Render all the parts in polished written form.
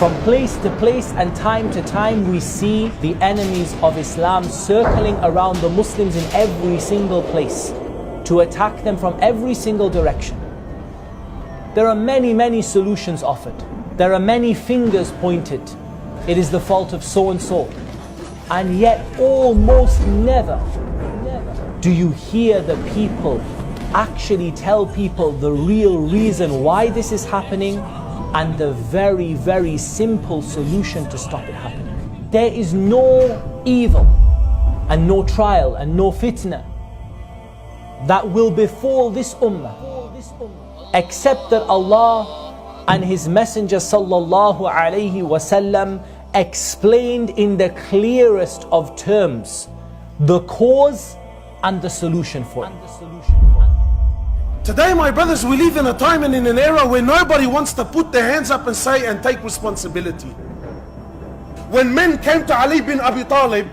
From place to place and time to time, we see the enemies of Islam circling around the Muslims in every single place to attack them from every single direction. There are many solutions offered. There are many fingers pointed. It is the fault of so and so. And yet almost never do you hear the people actually tell people the real reason why this is happening and the very simple solution to stop it happening. There is no evil and no trial and no fitna that will befall this ummah except that Allah and His Messenger sallallahu alaihi wasallam explained in the clearest of terms the cause and the solution for it. Today, my brothers, we live in a time and in an era where nobody wants to put their hands up and say and take responsibility. When men came to Ali bin Abi Talib,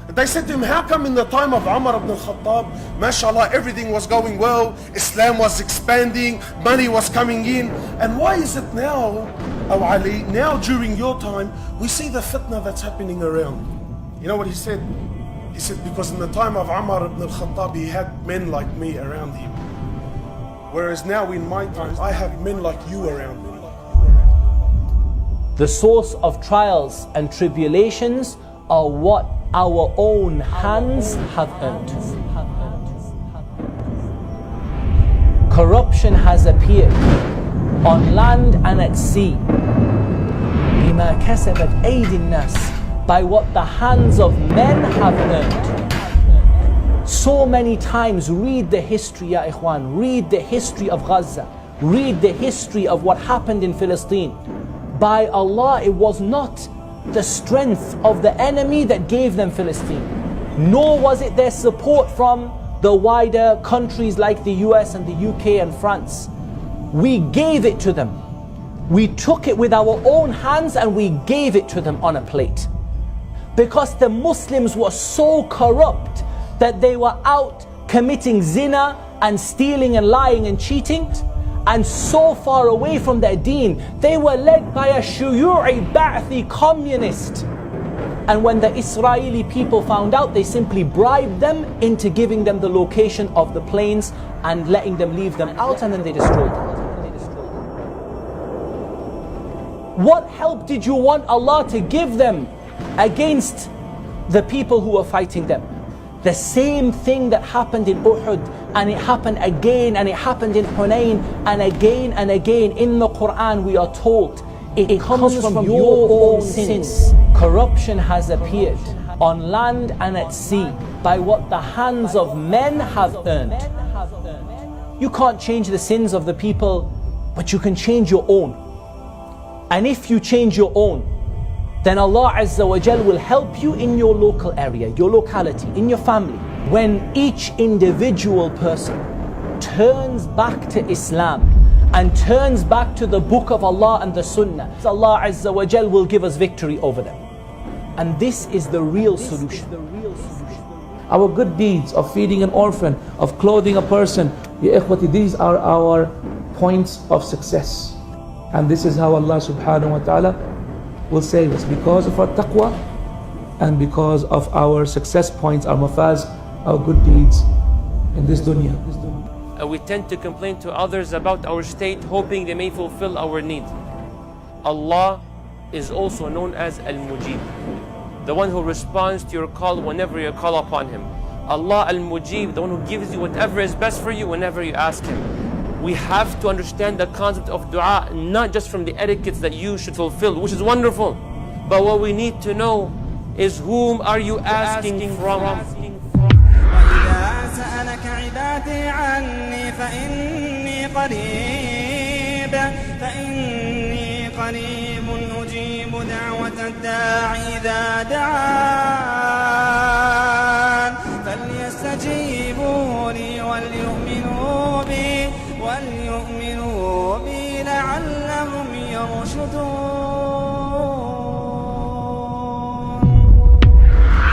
they said to him, how come in the time of Umar ibn al-Khattab, mashallah, everything was going well, Islam was expanding, money was coming in, and why is it now, oh Ali, now during your time, we see the fitna that's happening around? You know what he said? He said, because in the time of Umar ibn al-Khattab, he had men like me around him. Whereas now in my time, I have men like you around me. The source of trials and tribulations are what our own hands have earned. Corruption has appeared on land and at sea. بِمَا كَسَبَتْ أَيْدِي النَّاسِ, by what the hands of men have earned. So many times, read the history, ya ikhwan, read the history of Gaza, read the history of what happened in Palestine. By Allah, it was not the strength of the enemy that gave them Palestine, nor was it their support from the wider countries like the US and the UK and France. We gave it to them. We took it with our own hands and we gave it to them on a plate. Because the Muslims were so corrupt that they were out committing zina and stealing and lying and cheating, and so far away from their deen, they were led by a shuyu'i ba'thi communist. And when the Israeli people found out, they simply bribed them into giving them the location of the planes and letting them leave them out, and then they destroyed them. What help did you want Allah to give them against the people who were fighting them? The same thing that happened in Uhud, and it happened again, and it happened in Hunayn, and again in the Quran we are told it comes from your own sins. Corruption has appeared on land and at sea by what the hands of men have earned. You can't change the sins of the people, but you can change your own. And if you change your own, then Allah Azza wa Jal will help you in your local area, your locality, in your family. When each individual person turns back to Islam and turns back to the book of Allah and the Sunnah, Allah Azza wa Jal will give us victory over them. And this is the real solution. Our good deeds of feeding an orphan, of clothing a person, ya ikhwati, these are our points of success. And this is how Allah subhanahu wa ta'ala will save us, because of our taqwa and because of our success points, our mafaz, our good deeds in this dunya. We tend to complain to others about our state, hoping they may fulfill our need. Allah is also known as Al-Mujib, the one who responds to your call whenever you call upon Him. Allah Al-Mujib, the one who gives you whatever is best for you whenever you ask Him. We have to understand the concept of dua, not just from the etiquettes that you should fulfill, which is wonderful, but what we need to know is, whom are you asking from? وَلْيُؤْمِنُوا بِي لَعَلَّهُمْ يَرْشُدُونَ.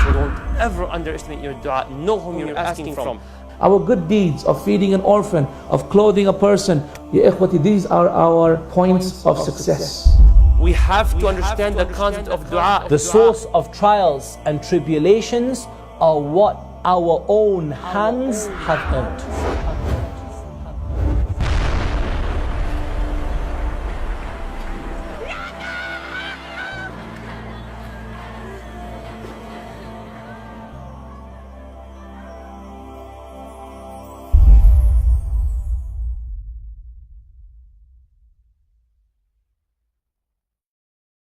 So don't ever underestimate your dua. Know whom you're asking from. Our good deeds of feeding an orphan, of clothing a person, ya ikhwati, these are our points of success. we have to understand the concept of dua. The source of trials and tribulations are what our own hands have earned.